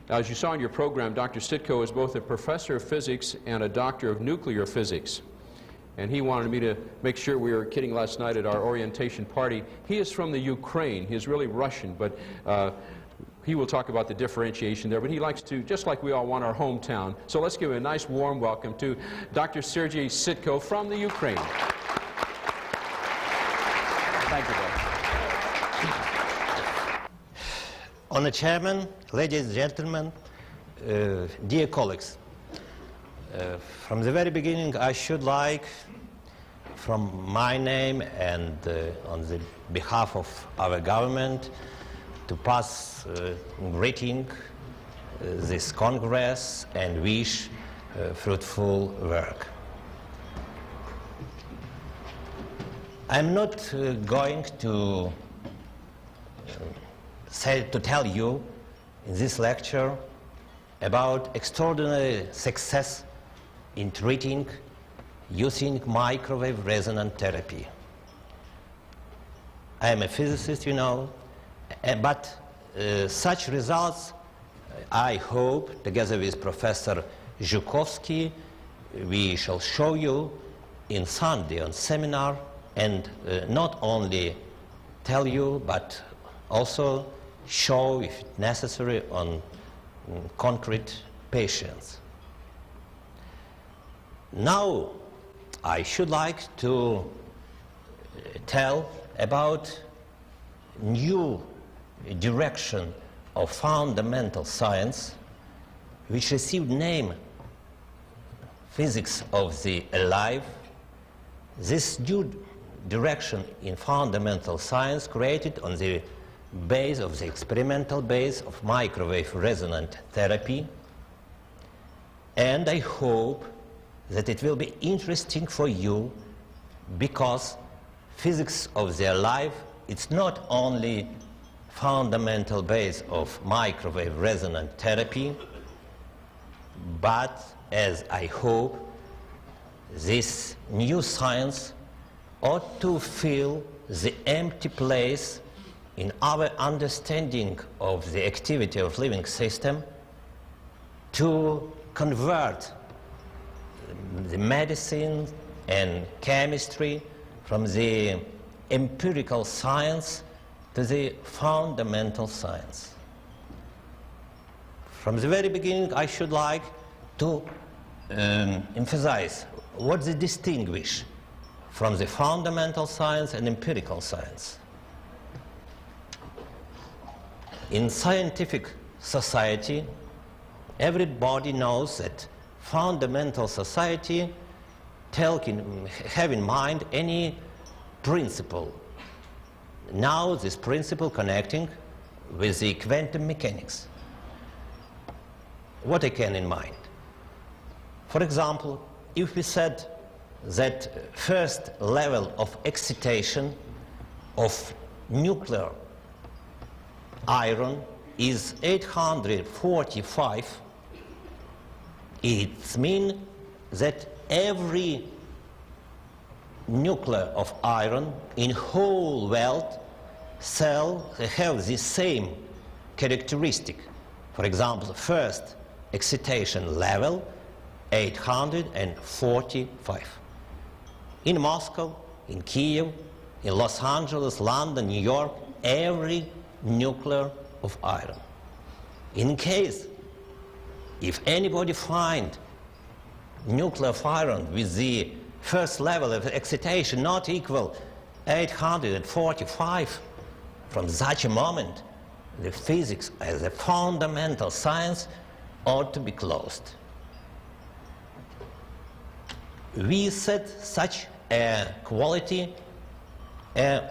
As you saw in your program, Dr. Sitko is both a professor of physics and a doctor of nuclear physics. And he wanted me to make sure we were kidding last night at our orientation party. He is from the Ukraine. He is really Russian, but he will talk about the differentiation there. But he likes to, just like we all want our hometown. So let's give a nice warm welcome to Dr. Sergei Sitko from the Ukraine. Thank you, Dr. Honored Chairman, ladies and gentlemen, dear colleagues, from the very beginning I should like, from my name and on the behalf of our government, to pass greeting this Congress and wish fruitful work. I'm not going to tell you in this lecture about extraordinary success in treating using microwave resonance therapy. I am a physicist, you know, but such results, I hope, together with Professor Zhukovsky, we shall show you in Sunday on seminar, and not only tell you, but also show, if necessary, on concrete patients. Now, I should like to tell about new direction of fundamental science, which received name physics of the alive. This new direction in fundamental science created on the base of the experimental base of microwave resonance therapy, and I hope that it will be interesting for you, because physics of the alive, it's not only fundamental base of microwave resonance therapy, but as I hope, this new science ought to fill the empty place in our understanding of the activity of living system, to convert the medicine and chemistry from the empirical science to the fundamental science. From the very beginning, I should like to emphasize what they distinguish from the fundamental science and empirical science. In scientific society, everybody knows that fundamental society have in mind any principle. Now this principle connecting with the quantum mechanics. What I can in mind? For example, if we said that first level of excitation of nuclear iron is 845, it means that every nuclear of iron in whole world cell have the same characteristic. For example, first excitation level 845. In Moscow, in Kieve, in Los Angeles, London, New York, every nuclear of iron. In case if anybody find nuclear of iron with the first level of excitation not equal 845, from such a moment the physics as a fundamental science ought to be closed. We set such a quality and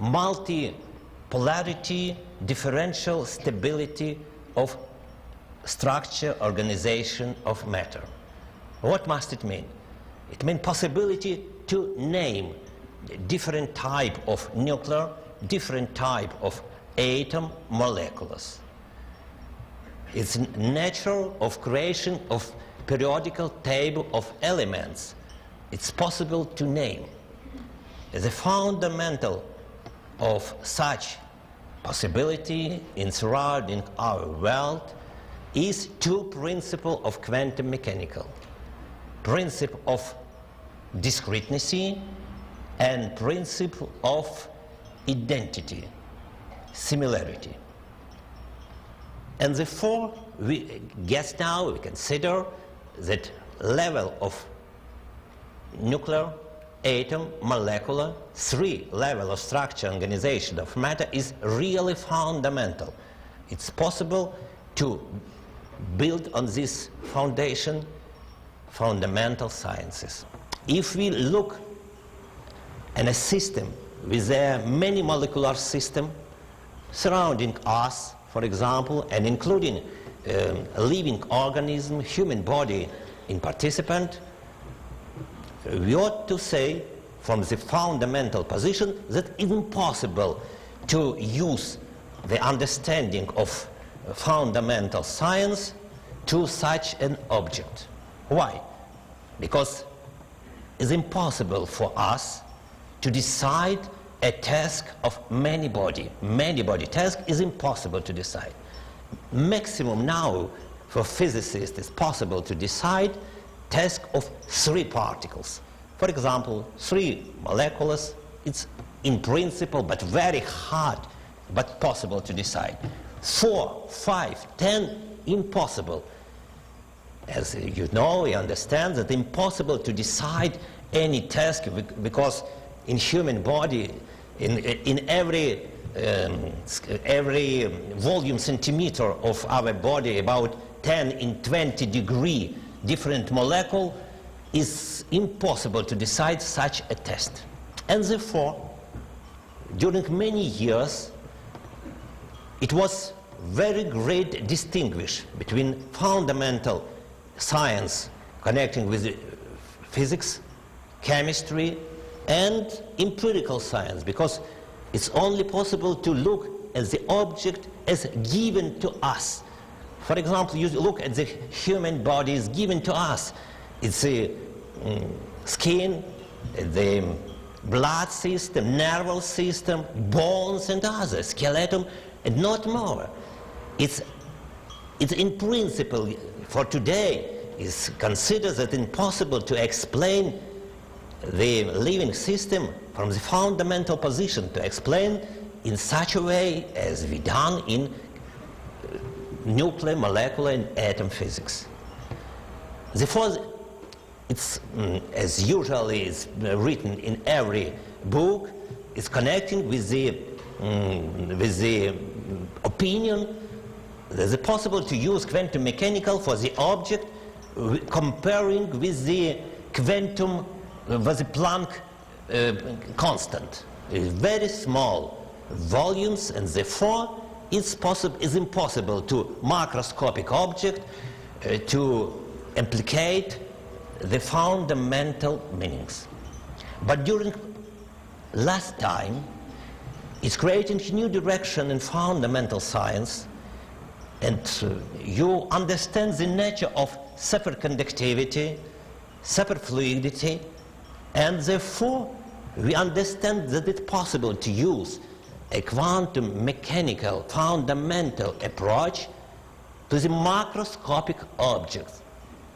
multipolarity, differential stability of structure, organization of matter. What must it mean? It means possibility to name different type of nuclear, different type of atom molecules. It's natural of creation of periodical table of elements. It's possible to name. The fundamental of such possibility in surrounding our world is two principles of quantum mechanical. Principle of discreteness and principle of identity, similarity. And therefore, we guess now, we consider that level of nuclear, atom, molecular, three level of structure organization of matter is really fundamental. It's possible to build on this foundation fundamental sciences. If we look at a system with a many molecular system surrounding us, for example, and including a living organism, human body in participant, we ought to say from the fundamental position that it's impossible to use the understanding of fundamental science to such an object. Why? Because it's impossible for us to decide a task of many body. Many body task is impossible to decide. Maximum now for physicists is possible to decide task of three particles. For example, three molecules, it's in principle but very hard but possible to decide. 4, 5, 10, impossible. As you know, you understand that impossible to decide any task because in human body, in every volume centimeter of our body, about 10 in 20 degree different molecule, is impossible to decide such a test. And therefore, during many years, it was very great distinguish between fundamental science connecting with physics, chemistry, and empirical science, because it's only possible to look at the object as given to us. For example, you look at the human body is given to us. It's the skin, the blood system, nervous system, bones and others, skeleton, and not more. It's in principle, for today, is considered that impossible to explain the living system from the fundamental position, to explain in such a way as we done in nuclear, molecular, and atom physics. Therefore, it's, as usually is written in every book, it's connecting with the opinion that it's possible to use quantum mechanical for the object comparing with the quantum, with the Planck constant. Very small volumes, and therefore it's impossible to macroscopic object to implicate the fundamental meanings. But during last time, it's creating a new direction in fundamental science, and you understand the nature of superconductivity, superfluidity, and therefore we understand that it's possible to use a quantum mechanical fundamental approach to the macroscopic objects.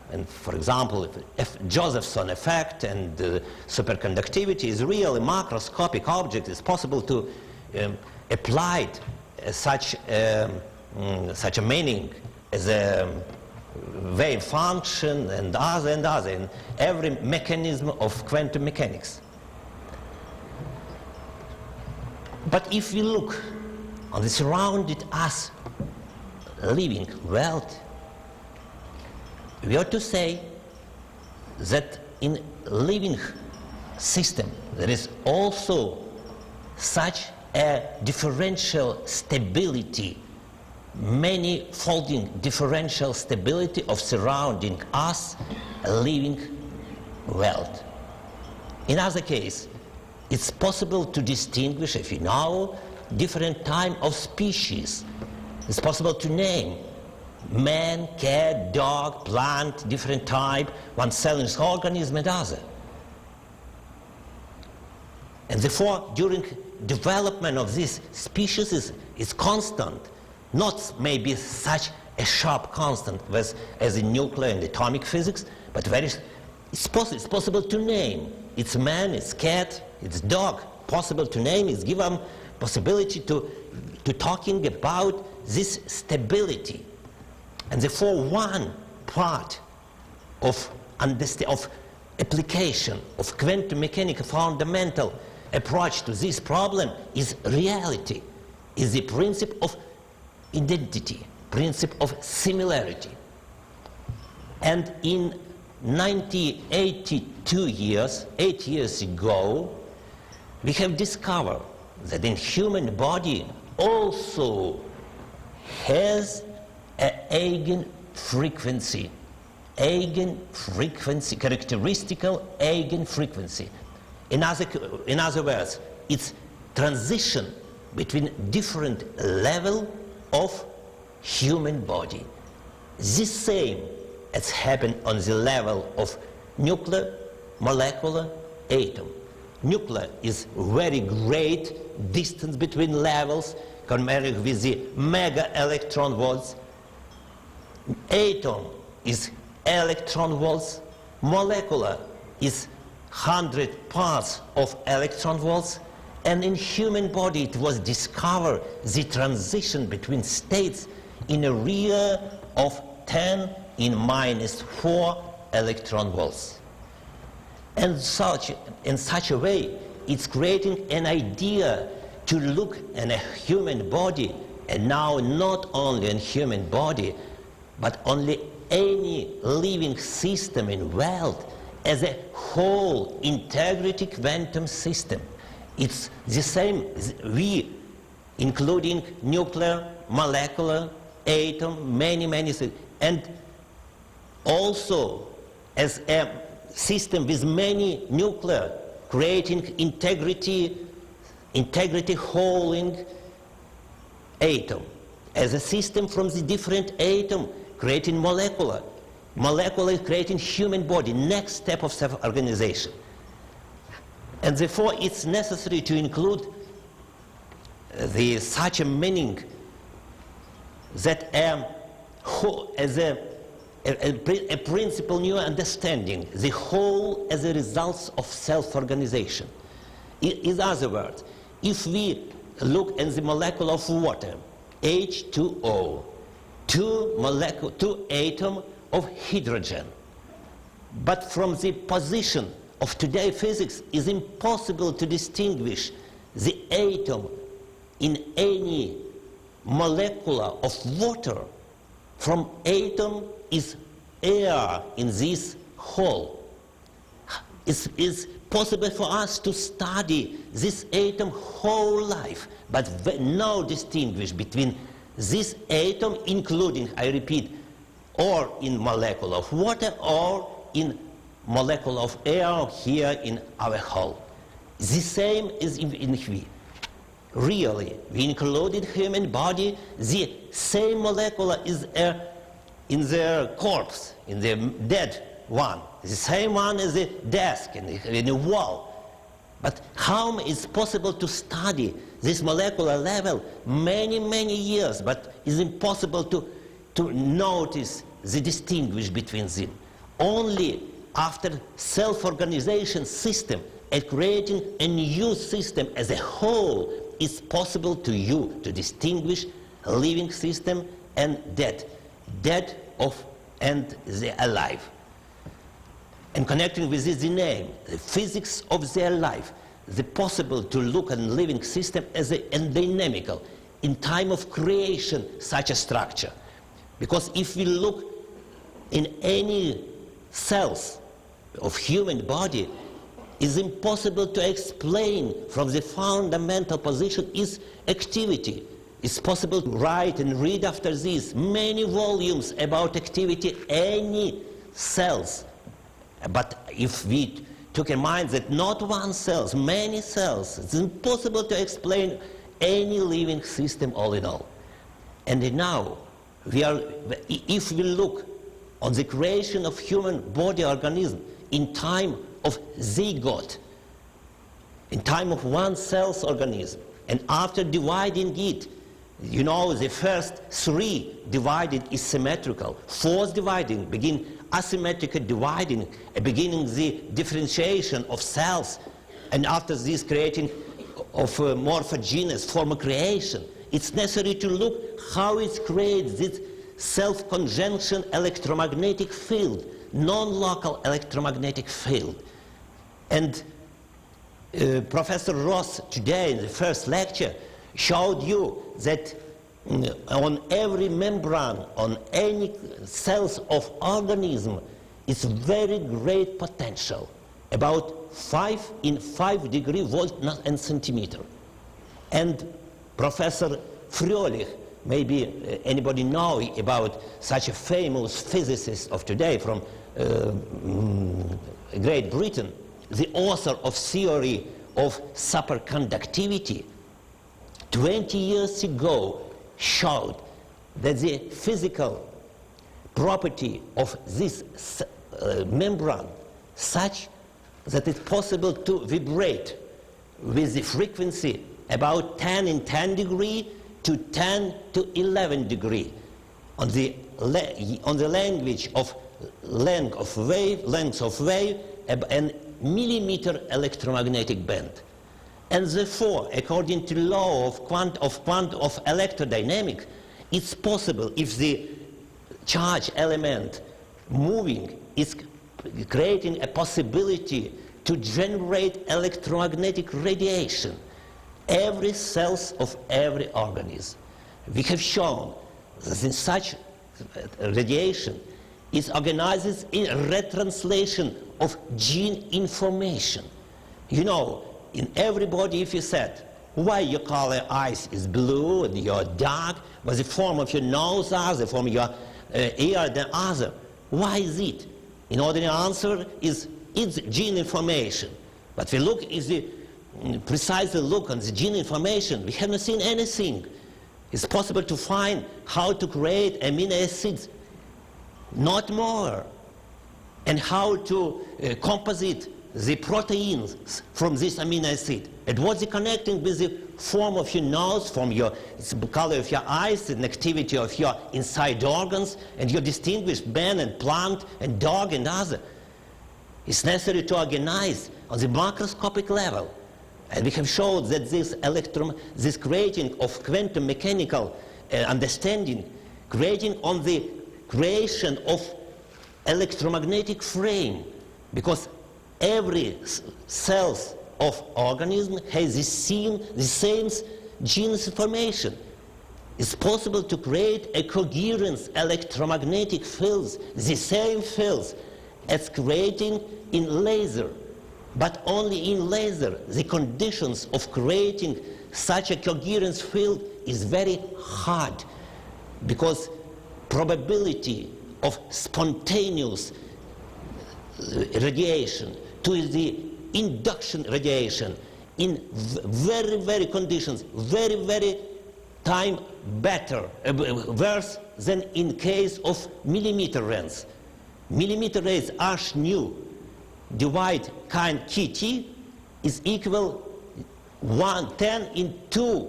And for example, if Josephson effect and superconductivity is really macroscopic object, it's possible to apply such a meaning as a wave function and other in every mechanism of quantum mechanics. But if we look on the surrounded us living world, we ought to say that in living system there is also such a differential stability, many-folding differential stability of surrounding us a living world. In other case, it's possible to distinguish, if you know, different type of species. It's possible to name man, cat, dog, plant, different type, one cell organism and other. And therefore, during development of these species, it's It's constant, not maybe such a sharp constant as in nuclear and atomic physics, but it's possible to name. It's man, it's cat, it's dog. Possible to name, it's given possibility to talking about this stability. And therefore one part of application of quantum mechanics fundamental approach to this problem is reality, is the principle of identity, principle of similarity. And in 1982 8 years ago, we have discovered that in human body also has an eigenfrequency, characteristical eigenfrequency. In other words, it's transition between different level of human body. This same has happened on the level of nuclear, molecular, atom. Nuclear is very great distance between levels compared with the mega electron volts. Atom is electron volts. Molecular is 100 parts of electron volts. And in human body it was discovered the transition between states in a area of 10 in -4 electron volts. And in such a way, it's creating an idea to look at a human body, and now not only in human body, but only any living system in world as a whole integrity quantum system. It's the same, we, including nuclear, molecular, atom, many things, and also as a system with many nuclear, creating integrity holding atom, as a system from the different atom, creating molecular is creating human body, next step of self-organization. And therefore it's necessary to include such a meaning that as a principle new understanding, the whole as a result of self-organization. In other words, if we look at the molecule of water, H2O, two atom of hydrogen, but from the position of today's physics, it's impossible to distinguish the atom in any molecule of water from atom is air in this whole. It's possible for us to study this atom whole life, but no distinguish between this atom, including, I repeat, or in molecule of water or in molecule of air here in our whole. The same is in we. Really, we included human body, the same molecule is in their corpse, in the dead one, the same one as the desk in the wall. But how is it possible to study this molecular level many years, but it's impossible to notice the distinguish between them? Only after self-organization system and creating a new system as a whole, it's possible to you to distinguish a living system and dead and the alive. And connecting with this the name, the physics of their life, the possible to look at living system as a dynamical, in time of creation, such a structure. Because if we look in any cells of human body, it's impossible to explain from the fundamental position is activity. It's possible to write and read after this many volumes about activity, any cells. But if we took in mind that not one cell, many cells, it's impossible to explain any living system all in all. And now, if we look on the creation of human body organism in time of zygote, in time of one cell's organism, and after dividing it You know, the first three divided is symmetrical. Fourth dividing begin asymmetrical dividing, beginning the differentiation of cells, and after this creating of morphogenesis, form of creation. It's necessary to look how it creates this self-conjunction electromagnetic field, non-local electromagnetic field. And Professor Ross today in the first lecture showed you that on every membrane, on any cells of organism, is very great potential, about 5 in 5 degree volt and centimeter. And Professor Fröhlich, maybe anybody know about such a famous physicist of today from Great Britain, the author of theory of superconductivity, 20 years ago showed that the physical property of this membrane such that it's possible to vibrate with the frequency about 10 in 10 degree to 10 to 11 degree on the language of length of wave and millimeter electromagnetic band. And therefore, according to law of electrodynamics, it's possible if the charge element moving is creating a possibility to generate electromagnetic radiation every cells of every organism. We have shown that in such radiation is organized in retranslation of gene information. You know, in everybody, if you said, why your color eyes is blue and you're dark, but the form of your nose are, the form of your ear the other, why is it? In order to answer is it's gene information. But we look is the precisely look on the gene information, we haven't seen anything. It's possible to find how to create amino acids, not more, and how to composite the proteins from this amino acid. And what's the connecting with the form of your nose, from your color of your eyes, and activity of your inside organs, and your distinguished man and plant and dog and other. It's necessary to organize on the macroscopic level. And we have showed that this creating of quantum mechanical understanding, creating on the creation of electromagnetic frame, because every cells of organism has the same gene information. It's possible to create a coherent electromagnetic fields, the same fields as creating in laser, but only in laser the conditions of creating such a coherent field is very hard, because probability of spontaneous radiation to the induction radiation in very conditions, very time better, worse than in case of millimeter rays. Millimeter rays H nu divide kind KT is equal 10 in 2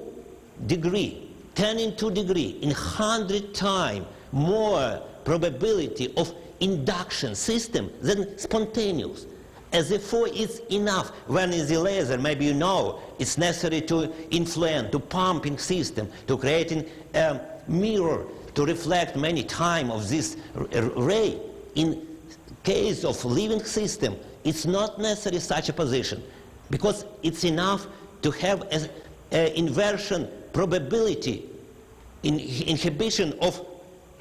degree, 10 in 2 degree, in 100 times more probability of induction system than spontaneous. As therefore it's enough when in the laser, maybe you know, it's necessary to influence, to pumping system, to creating a mirror to reflect many times of this ray. In case of living system, it's not necessary such a position, because it's enough to have an inversion probability in inhibition of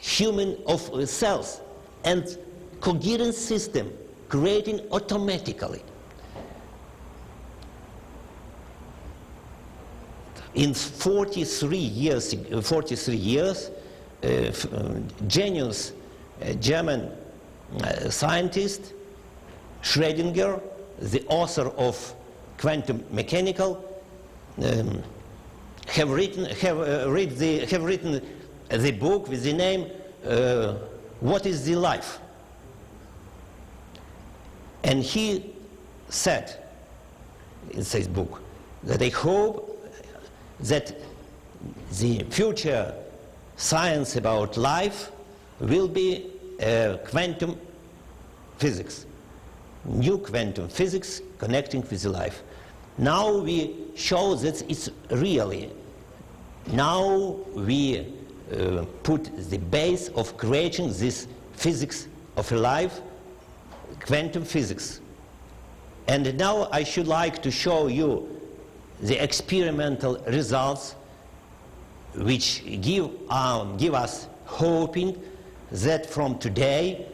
cells and coherent system creating automatically. In 43 years, genius German scientist Schrödinger, the author of quantum mechanical, have written the book with the name What is the Life? And he said in his book that I hope that the future science about life will be quantum physics, new quantum physics connecting with the life. Now we show that it's really, now we put the base of creating this physics of life, quantum physics. And now I should like to show you the experimental results which give us hoping that from today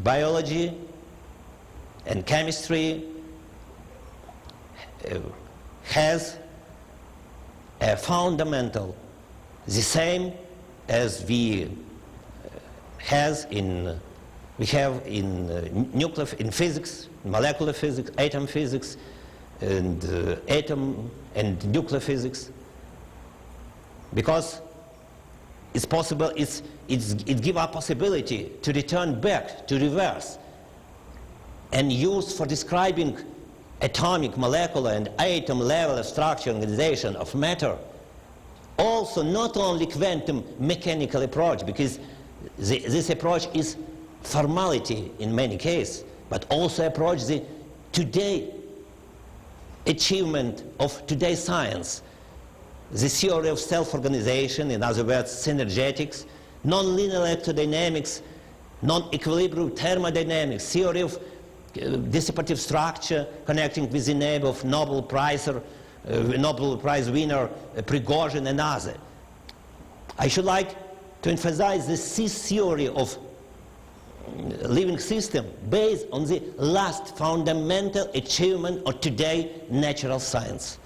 biology and chemistry has a fundamental, the same as we have in in physics, molecular physics, atom physics, and atom and nuclear physics, because it's possible. It gives a possibility to return back to reverse and use for describing atomic, molecular, and atom level structure organization of matter. Also, not only quantum mechanical approach, because this approach is formality in many cases, but also approach the today achievement of today's science, the theory of self-organization, in other words, synergetics, non-linear electrodynamics, non-equilibrium thermodynamics, theory of dissipative structure connecting with the name of Nobel Prize winner Prigozhin and others. I should like to emphasize this theory of living system based on the last fundamental achievement of today natural science.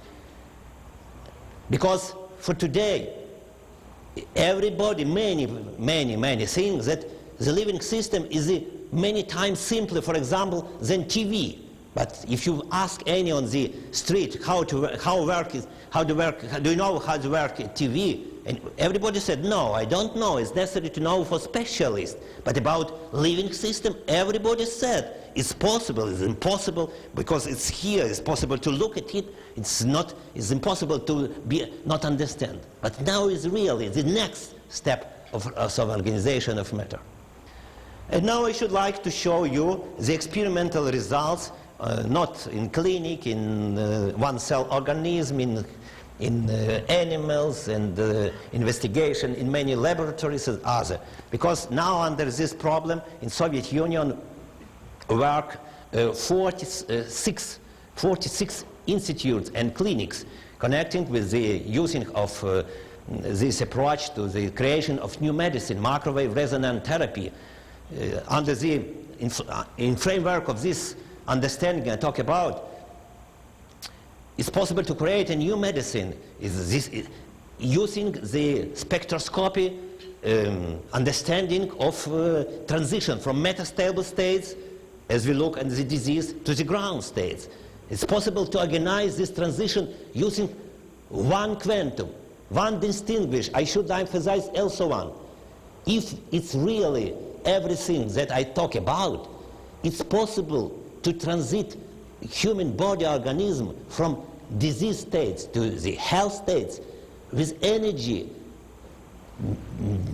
Because for today, everybody, many things that the living system is many times simpler, for example, than TV. But if you ask any on the street do you know how to work TV? And everybody said, no, I don't know, it's necessary to know for specialists. But about living system, everybody said, it's possible, it's impossible, because it's here, it's possible to look at it, it's impossible to not understand. But now is really the next step of organization of matter. And now I should like to show you the experimental results, not in clinic, in one-cell organism, in animals, and investigation in many laboratories and other. Because now under this problem in Soviet Union work 46 institutes and clinics connecting with the using of this approach to the creation of new medicine, microwave resonance therapy. Under the in framework of this understanding I talk about, it's possible to create a new medicine using the spectroscopy understanding of transition from metastable states, as we look at the disease, to the ground states. It's possible to organize this transition using one quantum, one distinguished. I should emphasize also one. If it's really everything that I talk about, it's possible to transit human body organism from disease states to the health states with energy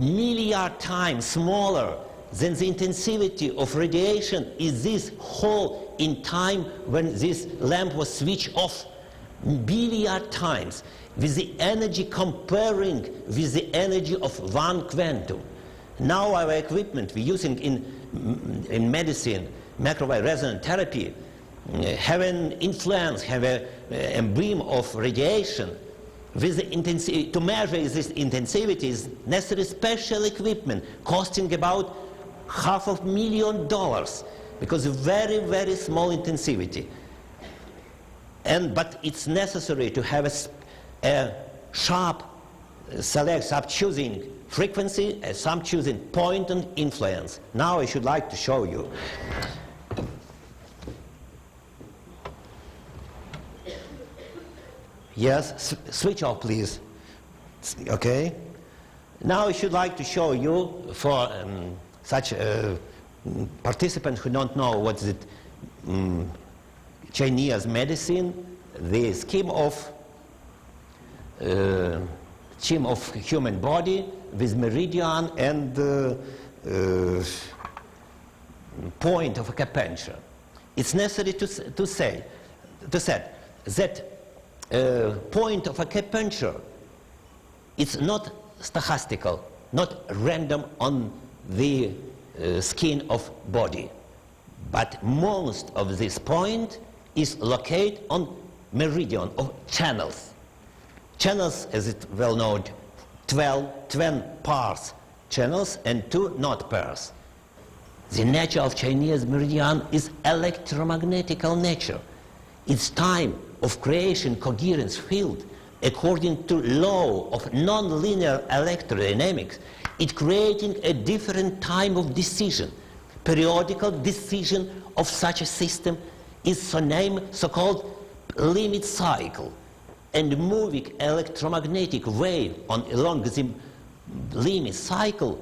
milliard times smaller than the intensity of radiation is this hole in time when this lamp was switched off. Billiard times, with the energy comparing with the energy of one quantum. Now our equipment we're using in medicine, microwave resonance therapy, have an influence, have a beam of radiation. With the intensity, to measure this intensity is necessary special equipment costing about $500,000 because of very, very small intensity. But it's necessary to have a sharp choosing frequency, some choosing point and influence. Now I should like to show you. Yes, switch off please. Okay. Now I should like to show you for such participants who don't know what is it, Chinese medicine, the scheme of scheme of human body with meridian and point of acupuncture. It's necessary to say that point of acupuncture is not stochastical, not random on the skin of body, but most of this point is located on meridian of channels. Channels, as it well known, 12 pairs channels and 2 not pairs. The nature of Chinese meridian is electromagnetical nature. Its time of creation coherence field according to law of nonlinear electrodynamics, it creating a different time of decision. Periodical decision of such a system is so-called limit cycle, and moving electromagnetic wave along the limit cycle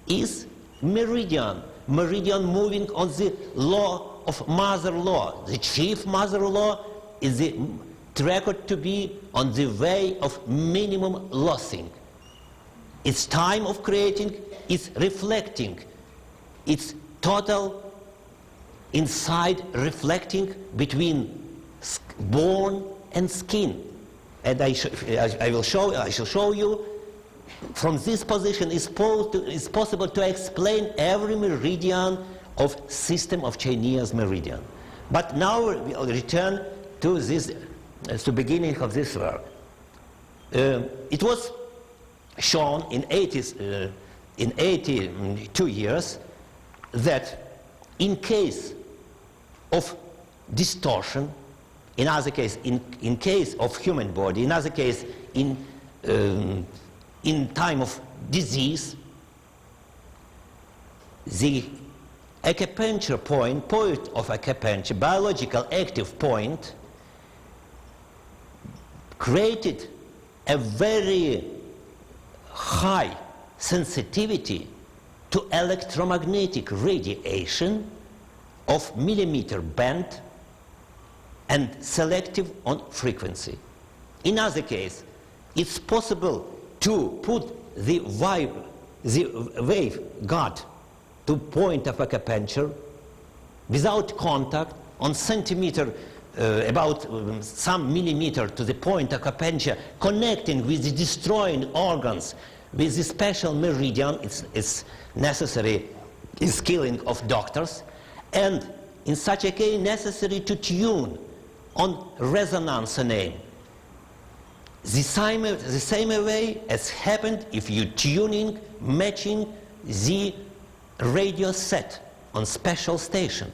is meridian moving on the law of mother law. The chief mother law is the record to be on the way of minimum lossing. Its time of creating is reflecting, its total inside reflecting between bone and skin. And I shall show you from this position is possible to explain every meridian of system of Chinese meridian. But now we'll return to this, to beginning of this work. It was shown in 82 years that in case of distortion, in other case, in case of human body, in other case, in time of disease, the acupuncture point of acupuncture, biological active point, created a very high sensitivity to electromagnetic radiation of millimeter band and selective on frequency. In other case, it's possible to put the wave guard to point of acupuncture without contact on centimeter, about some millimeter to the point of acupuncture, connecting with the destroying organs with the special meridian. It's necessary in skilling of doctors, and in such a case necessary to tune on resonance name. The same way as happened if you tuning, matching the radio set on special station.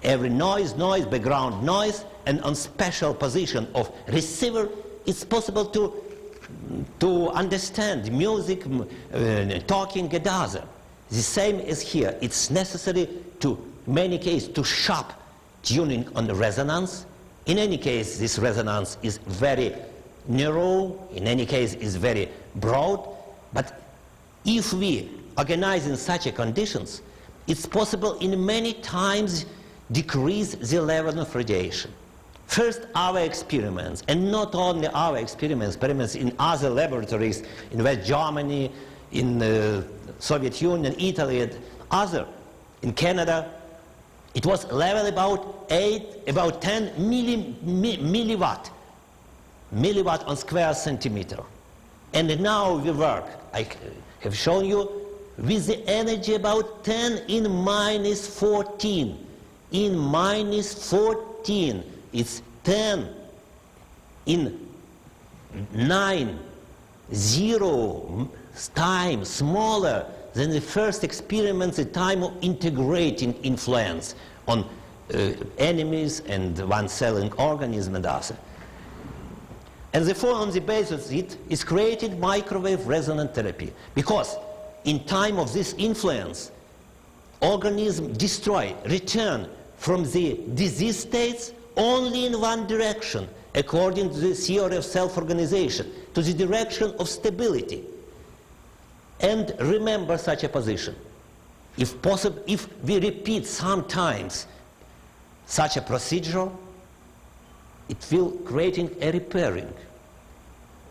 Every noise, background noise, and on special position of receiver, it's possible to understand music, talking and other. The same is here. It's necessary to many cases to sharp tuning on the resonance. In any case, this resonance is very narrow, in any case is very broad, but if we organize in such a conditions, it's possible in many times decrease the level of radiation. First, our experiments, and not only our experiments in other laboratories in West Germany, in the Soviet Union, Italy, and other, in Canada, it was level about 10 milliwatt on square centimeter. And now we work, I have shown you, with the energy about 10 in minus 14. In minus 14, it's 10 in 9, 0 times smaller than the first experiment, the time of integrating influence on enemies and one-celling organism and other. And therefore, on the basis of it, is created microwave resonant therapy. Because in time of this influence, organism destroy, return from the disease states only in one direction, according to the theory of self-organization, to the direction of stability. And remember such a position. If possible, if we repeat sometimes such a procedure, it will creating a repairing.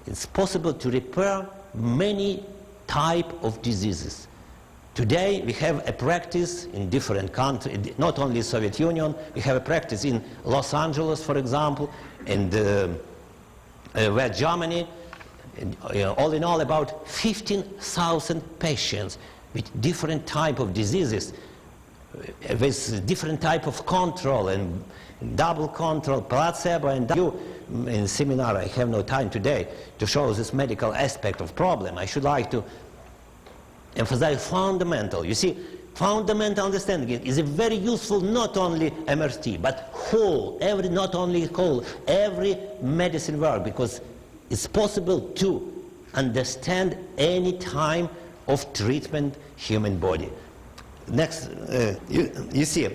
It's possible to repair many types of diseases. Today we have a practice in different countries, not only Soviet Union, we have a practice in Los Angeles, for example, and West Germany, all in all about 15,000 patients with different type of diseases, with different type of control and double control, placebo, and in seminar I have no time today to show this medical aspect of problem. I should like to emphasize fundamental. You see, fundamental understanding is a very useful, not only MRT, but whole, not only whole, every medicine work, because it's possible to understand any time of treatment human body. Next, you see,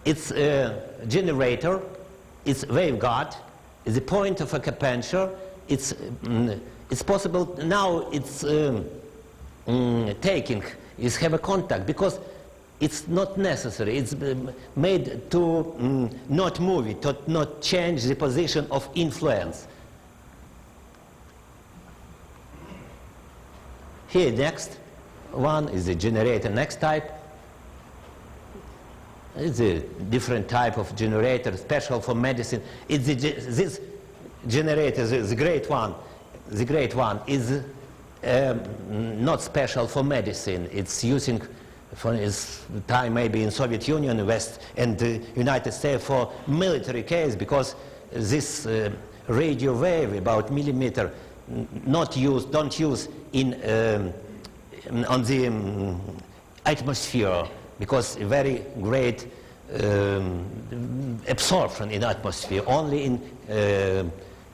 it's a generator, it's waveguide, it's a point of acupuncture, it's possible, now it's taking, is have a contact, because it's not necessary, it's made to not move it, to not change the position of influence. Here next one is the generator, next type. It's a different type of generator, special for medicine. It's this generator, the great one is not special for medicine. It's using for its time maybe in Soviet Union, West and the United States for military case, because this radio wave about millimeter don't use in on the atmosphere, because very great absorption in atmosphere, only in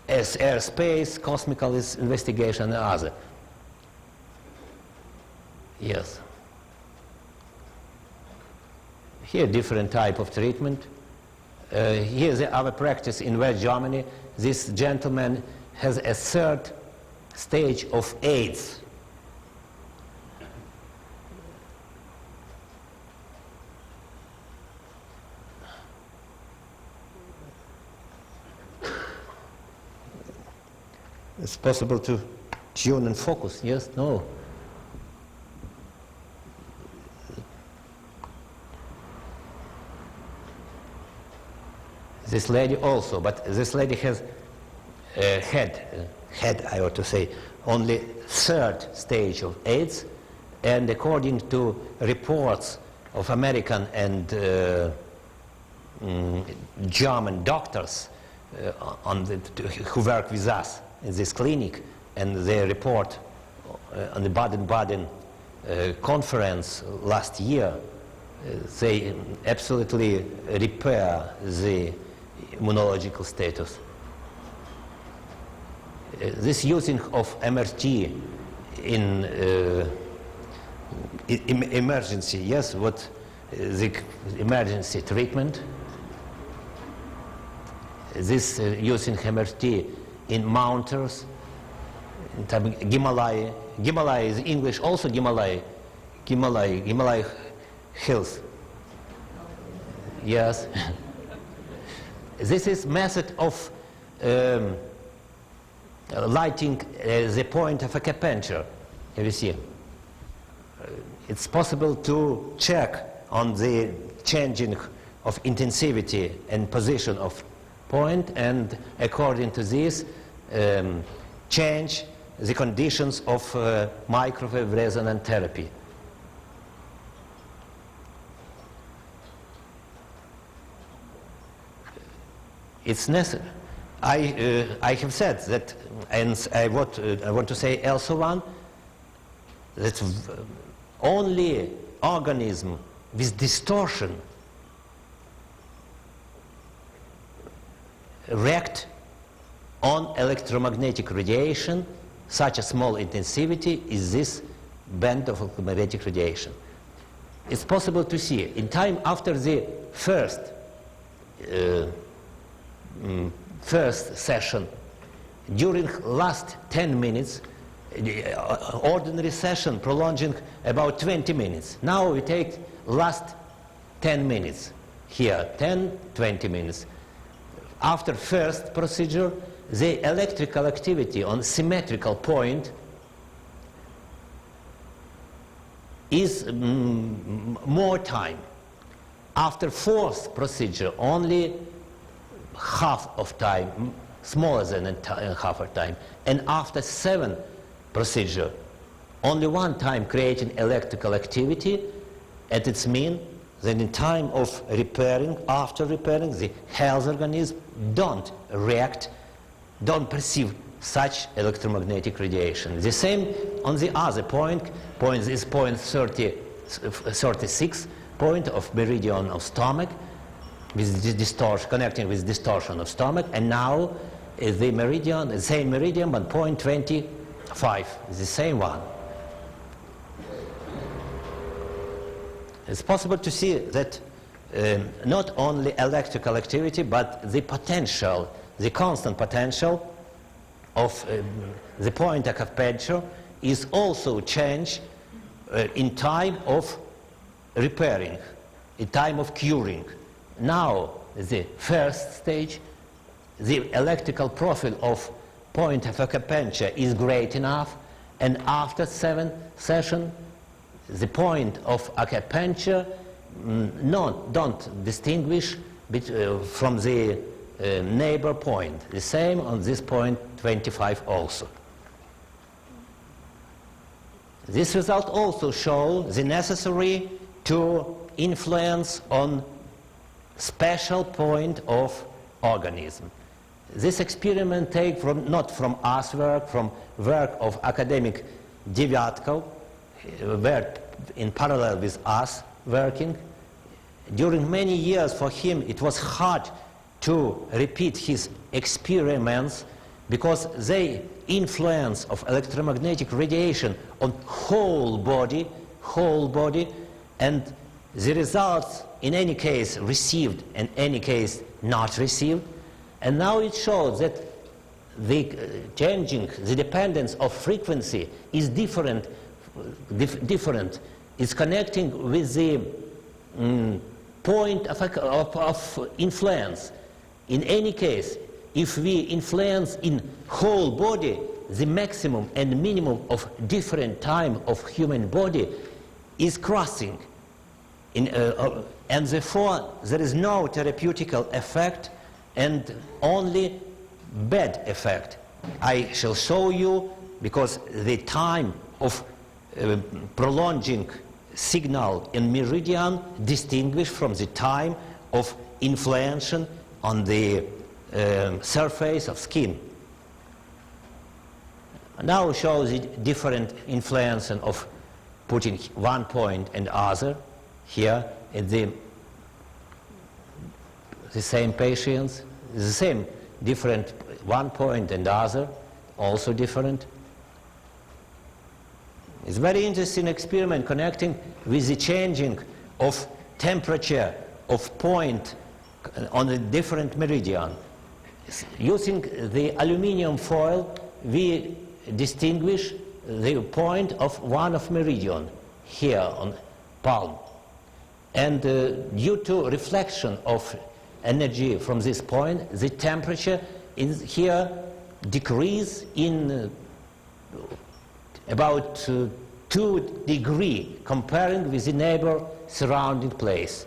airspace, cosmical investigation and other. Yes. Here different type of treatment. Here's our practice in West Germany. This gentleman has a third stage of AIDS. It's possible to tune and focus, yes, no. This lady also, but this lady has had, I ought to say, only third stage of AIDS, and according to reports of American and German doctors who work with us in this clinic, and they report on the Baden-Baden conference last year, they absolutely repair the immunological status. This using of MRT in emergency, yes, what the emergency treatment. This using MRT in mountains, in Himalaya. Himalaya is English also Himalaya hills. Yes. This is method of lighting the point of acupuncture. You see, it's possible to check on the changing of intensity and position of point, and according to this, change the conditions of microwave resonance therapy. It's necessary. I have said that, and I want to say also one, that only organism with distortion react on electromagnetic radiation. Such a small intensity is this band of electromagnetic radiation. It's possible to see in time after the first session, during last 10 minutes, ordinary session prolonging about 20 minutes. Now we take last 10 minutes here, 10, 20 minutes. After first procedure, the electrical activity on symmetrical point is more time. After fourth procedure, only half of time, smaller than half of time. And after seventh procedure, only one time creating electrical activity at its mean. Then in time of repairing, after repairing, the health organism don't react, don't perceive such electromagnetic radiation. The same on the other point is point 36 point of meridian of stomach, with this distortion, connecting with distortion of stomach, and now the meridian, the same meridian, but point 25, the same one. It's possible to see that not only electrical activity, but the potential, the constant potential of the point acupuncture is also changed in time of repairing, in time of curing. Now, the first stage, the electrical profile of point of acupuncture is great enough, and after 7th session, the point of acupuncture don't distinguish from the neighbor point. The same on this point 25 also. This result also shows the necessary to influence on special point of organism. This experiment takes not from us work, from work of academic Devyatkov, worked in parallel with us working. During many years for him it was hard to repeat his experiments because they influence of electromagnetic radiation on whole body, and the results in any case received and any case not received. And now it shows that the changing, the dependence of frequency is different, is connecting with the point of influence. In any case, if we influence in whole body, the maximum and minimum of different time of human body is crossing. And therefore, there is no therapeutical effect and only bad effect. I shall show you, because the time of prolonging signal in meridian distinguished from the time of influence on the surface of skin. Now shows the different influence of putting one point and other here in the same patients, the same different one point and other, also different. It's a very interesting experiment connecting with the changing of temperature of point on a different meridian. Using the aluminium foil, we distinguish the point of one of meridian here on palm. And due to reflection of energy from this point, the temperature is here decrease in about 2 degrees comparing with the neighbor surrounding place.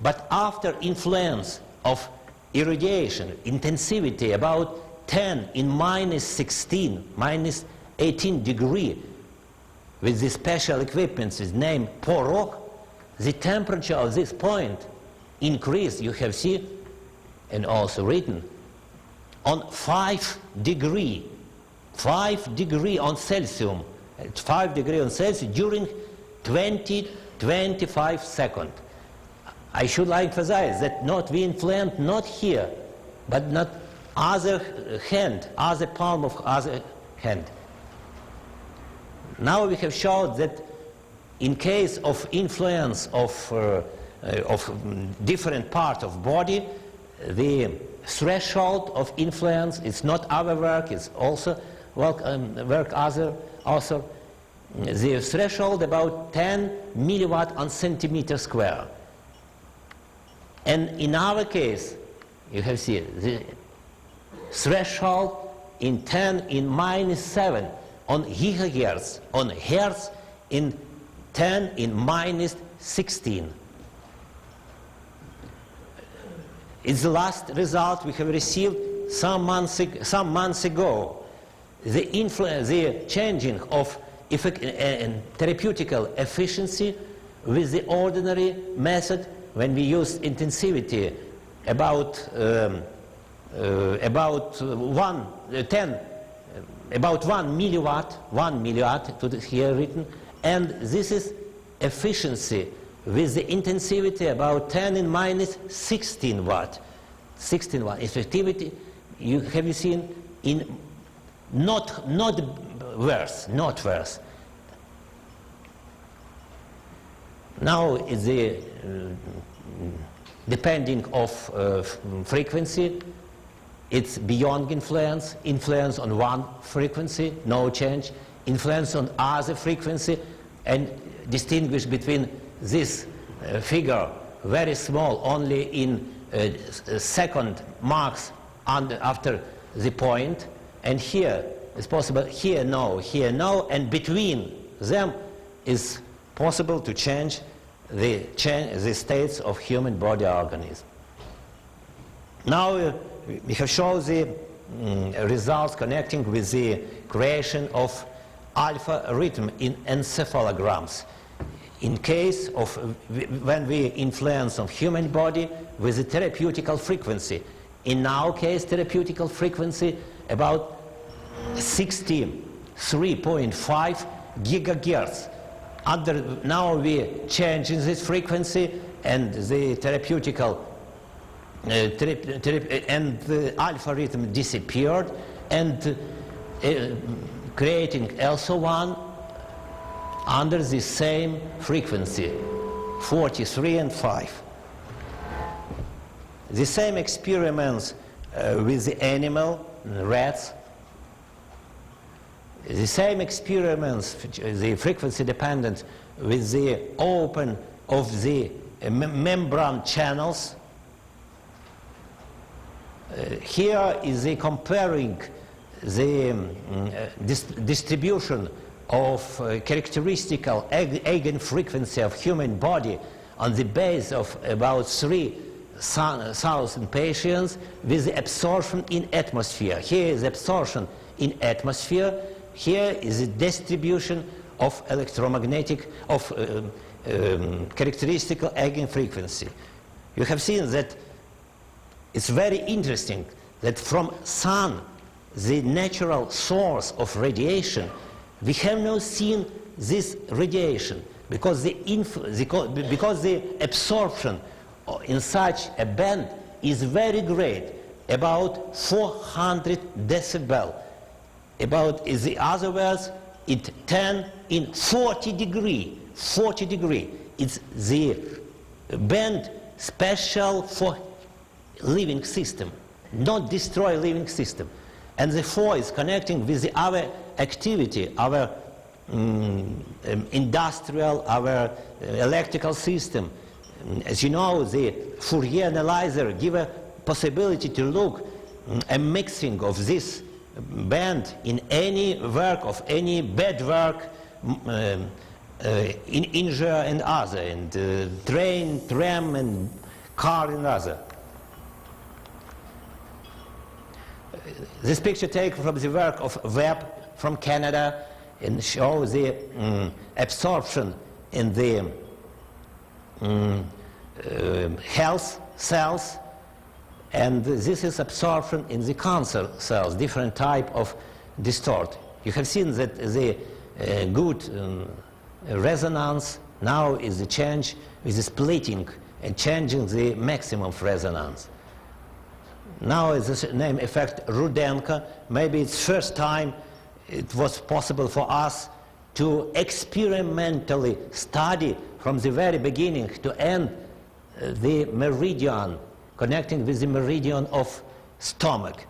But after influence of irradiation, intensivity about 10 in -16, -18 degree, with the special equipment is named Porokh, the temperature of this point increased, you have seen, and also written, on 5 degree. 5 degree on Celsius, 5 degree on Celsius during 20-25 seconds. I should emphasize that not we influence not here, but not other hand, other palm of other hand. Now we have shown that in case of influence of different part of body, the threshold of influence is not our work, it's also work other author. The threshold about 10 milliwatt on centimeter square. And in our case, you have seen, threshold in 10 in minus 7 on gigahertz, on hertz in 10 in minus 16. It's the last result we have received some months ago. The changing of therapeutical efficiency with the ordinary method when we use intensivity about 1 milliwatt to here written, and this is efficiency with the intensivity about 10 in minus 16 watt. 16 watt effectivity. Have you seen in not worse. Now is the depending of frequency, it's beyond influence on one frequency, no change, influence on other frequency, and distinguish between this figure very small only in second marks after the point, and here is possible, here no, and between them is possible to change the states of human body organism. Now we have shown the results connecting with the creation of alpha rhythm in encephalograms. In case of when we influence on human body with the therapeutical frequency. In our case, therapeutical frequency about 63.5 gigahertz. Now we changing this frequency, and the therapeutical and the alpha rhythm disappeared, and creating also one under the same frequency, 43 and 5. The same experiments with the animal, rats, the same experiments, the frequency dependent, with the open of the membrane channels. Here is the comparing the distribution of characteristical eigenfrequency of human body on the base of about 3,000 patients with the absorption in atmosphere. Here is absorption in atmosphere. Here is the distribution of electromagnetic, of characteristical eigenfrequency. You have seen that it's very interesting that from sun, the natural source of radiation, we have not seen this radiation because the absorption in such a band is very great, about 400 decibel. About, in the other words, it 10 in 40 degree. 40 degree. It's the band special for living system, not destroy living system. And therefore it's connecting with the other activity, our industrial, our electrical system. As you know, the Fourier analyzer give a possibility to look a mixing of this band in any work of any bad work, in injury and other, and train, tram, and car and other. This picture taken from the work of Webb from Canada and shows the absorption in the health cells, and this is absorption in the cancer cells, different type of distort. You have seen that the good resonance now is the change with the splitting and changing the maximum of resonance. Now is the name effect Rudenko. Maybe it's first time it was possible for us to experimentally study from the very beginning to end the meridian, connecting with the meridian of stomach.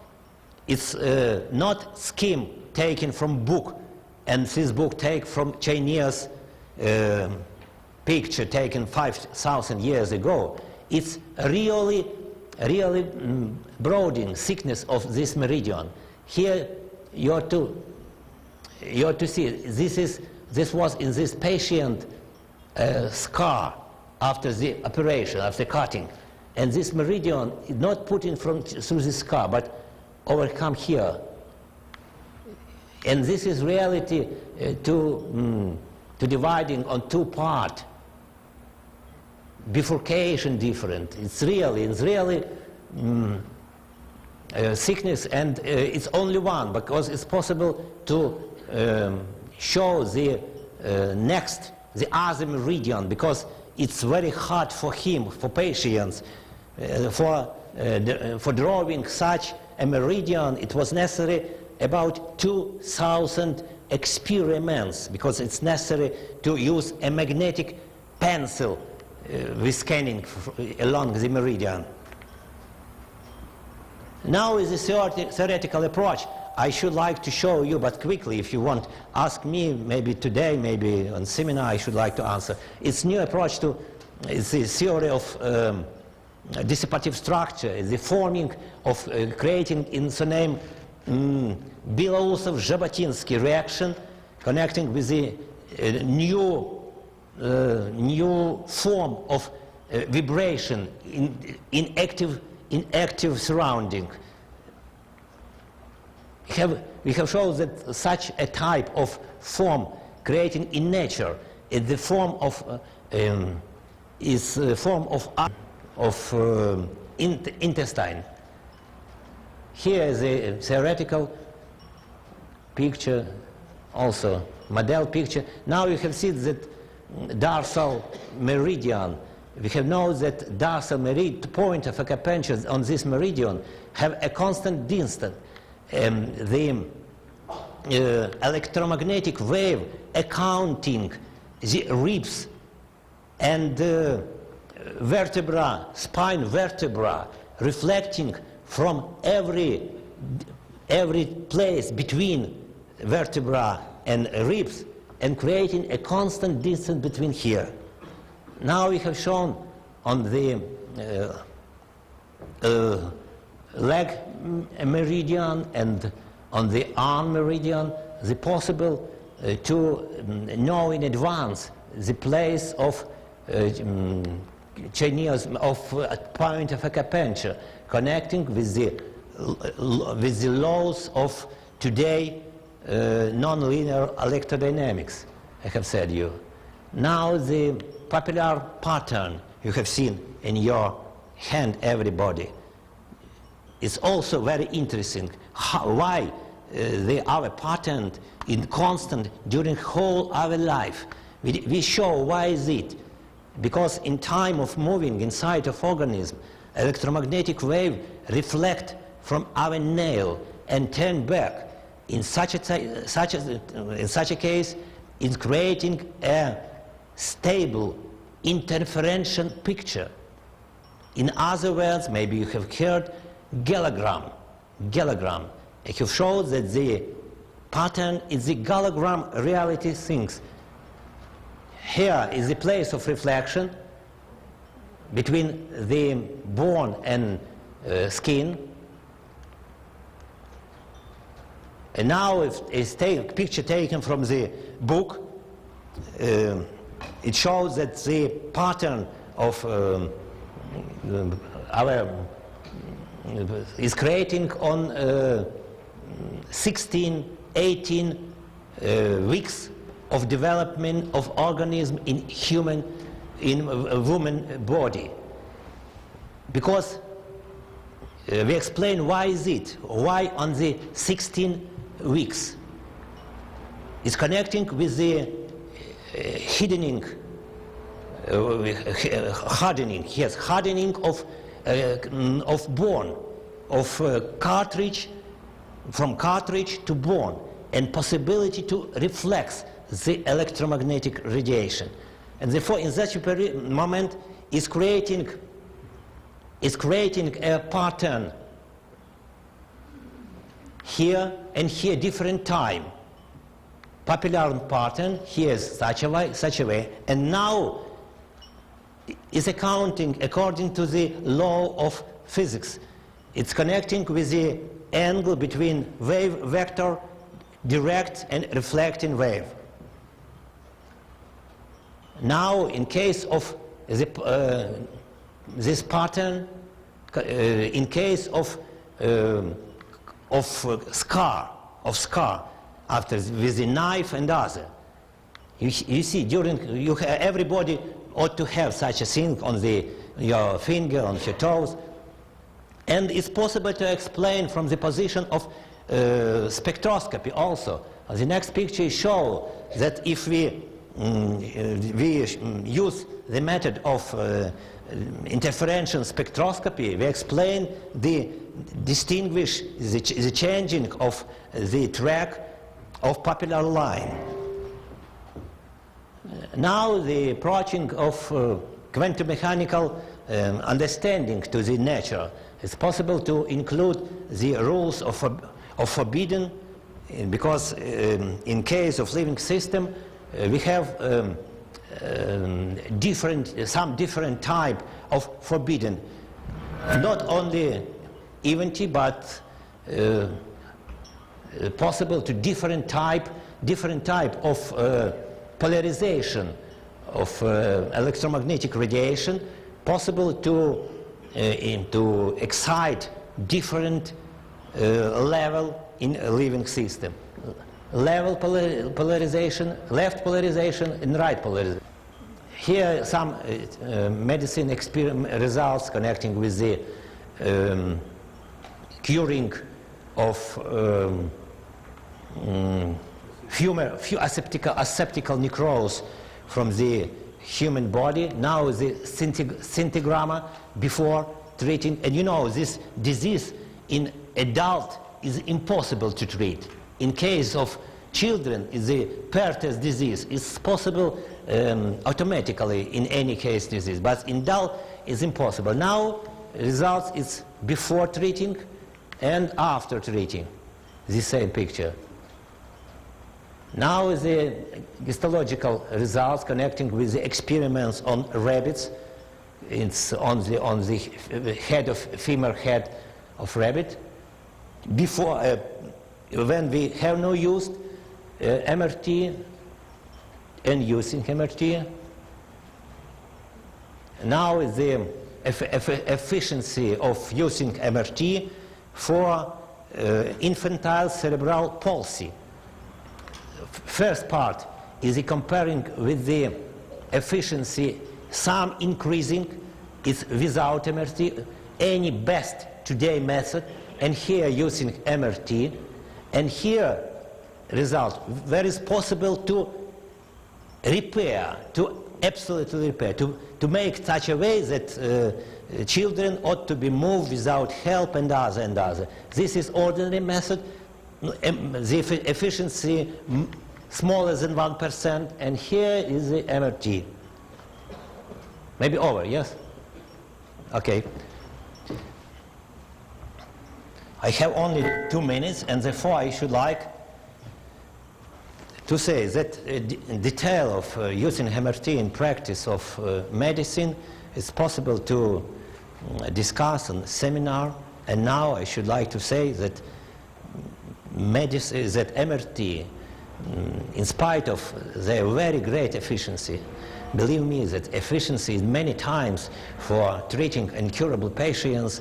It's not scheme taken from book, and this book taken from Chinese picture taken 5,000 years ago. It's really really broadening thickness of this meridian. Here you are to see this was in this patient scar after the operation, after cutting, and this meridian is not put in through the scar, but overcome here. And this is reality to dividing on two parts. Bifurcation different. It's really thickness, and it's only one because it's possible to show the other meridian, because it's very hard for him, for patients, for drawing such a meridian. It was necessary about 2,000 experiments, because it's necessary to use a magnetic pencil with scanning along the meridian. Now is the theoretical approach. I should like to show you, but quickly, if you want, ask me, maybe today, maybe on seminar, I should like to answer. It's new approach to the theory of dissipative structure, the forming of creating in the name Belousov-Zhabotinsky reaction, connecting with the new form of vibration in active surrounding. We have shown that such a type of form creating in nature is the form of intestine. Here is a theoretical picture, also model picture. Now you have seen that dorsal meridian. We have known that dorsal meridian, point of acupuncture on this meridian, have a constant distance. The electromagnetic wave accounting the ribs and vertebra, spine vertebra, reflecting from every place between vertebra and ribs, and creating a constant distance between here. Now we have shown on the leg meridian and on the arm meridian, the possible to know in advance the place of Chinese point of acupuncture, connecting with the laws of today non-linear electrodynamics, I have said you. Now the popular pattern you have seen in your hand, everybody, is also very interesting. Why our pattern is constant during whole our life. We show why is it. Because in time of moving inside of organism, electromagnetic wave reflect from our nail and turn back. In such a case, it's creating a stable interferential picture. In other words, maybe you have heard gallogram. I have shown that the pattern is the gallogram reality things. Here is the place of reflection between the bone and skin. And now it's a picture taken from the book. It shows that the pattern of our is creating on 16, 18 weeks of development of organism in a woman body. Because we explain why is it, why on the 16 weeks. It's connecting with the hardening of bone, of cartilage, from cartilage to bone, and possibility to reflex the electromagnetic radiation. And therefore, in such a moment, is creating a pattern here and here, different time. Popular pattern here is such a way, and now is accounting according to the law of physics. It's connecting with the angle between wave vector, direct and reflecting wave. Now, in case of this pattern, in case of scar after with the knife and other, you see everybody ought to have such a thing on your finger, on your toes, and it's possible to explain from the position of spectroscopy also. The next picture shows that if we use the method of interferential spectroscopy, we explain the changing of the track of papillary line. Now the approaching of quantum mechanical understanding to the nature, it's possible to include the rules of forbidden, because in case of living system we have some different type of forbidden, not only eventy but possible to different type of polarization of electromagnetic radiation, possible to excite different level in a living system. Level polarization, left polarization, and right polarization. Here some medicine results connecting with the curing of aseptical necrosis from the human body. Now the scintigrama before treating, and you know this disease in adult is impossible to treat. In case of children, the Perthes disease is possible automatically in any case disease, but in adult is impossible. Now results is before treating and after treating, the same picture. Now the histological results connecting with the experiments on rabbits. It's on the head of femur head of rabbit. Before, when we have no used MRT and using MRT, now the efficiency of using MRT for infantile cerebral palsy. First part is comparing with the efficiency, some increasing is without MRT, any best today method, and here using MRT, and here result where is possible to repair, to absolutely repair, to make such a way that children ought to be moved without help and other. This is ordinary method. The efficiency smaller than 1%, and here is the MRT. Maybe over, yes? Okay. I have only 2 minutes, and therefore I should like to say that detail of using MRT in practice of medicine is possible to discuss in seminar, and now I should like to say that MRT, in spite of their very great efficiency, believe me that efficiency is many times for treating incurable patients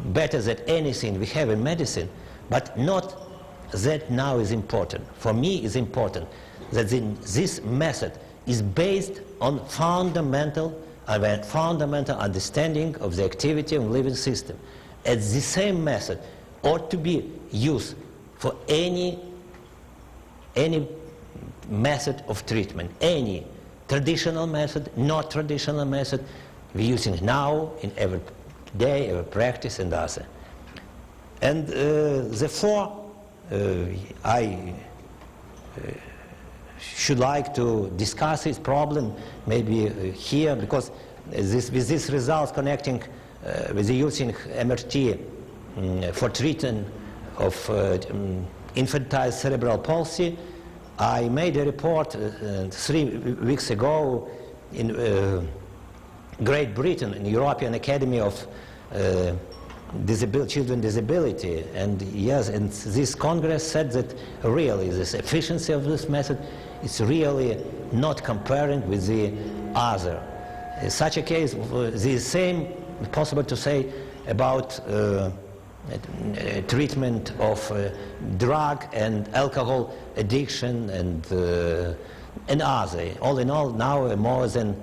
better than anything we have in medicine, but not that now is important. For me is important that this method is based on fundamental understanding of the activity of the living system. And the same method ought to be used for any method of treatment, any traditional method, not traditional method, we're using now in every day, every practice and other. And therefore, I should like to discuss this problem maybe here, because with these results connecting with the using MRT for treatment of infantile cerebral palsy, I made a report 3 weeks ago in Great Britain, in European Academy of Children Disability, and yes, and this Congress said that really this efficiency of this method is really not comparing with the other. In such a case, the same possible to say about treatment of drug and alcohol addiction and other. All in all, now more than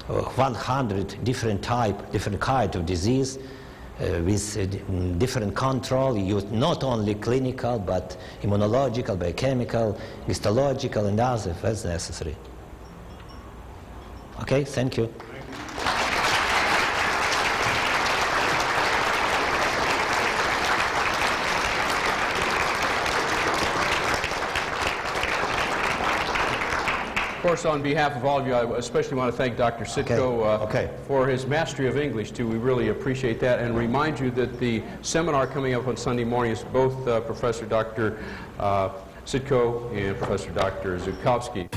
100 different kind of disease with different control, used not only clinical but immunological, biochemical, histological, and others as necessary. Okay, thank you. Of course, on behalf of all of you, I especially want to thank Dr. Sitko for his mastery of English, too. We really appreciate that, and remind you that the seminar coming up on Sunday morning is both Professor Dr. Sitko and Professor Dr. Zhukovsky.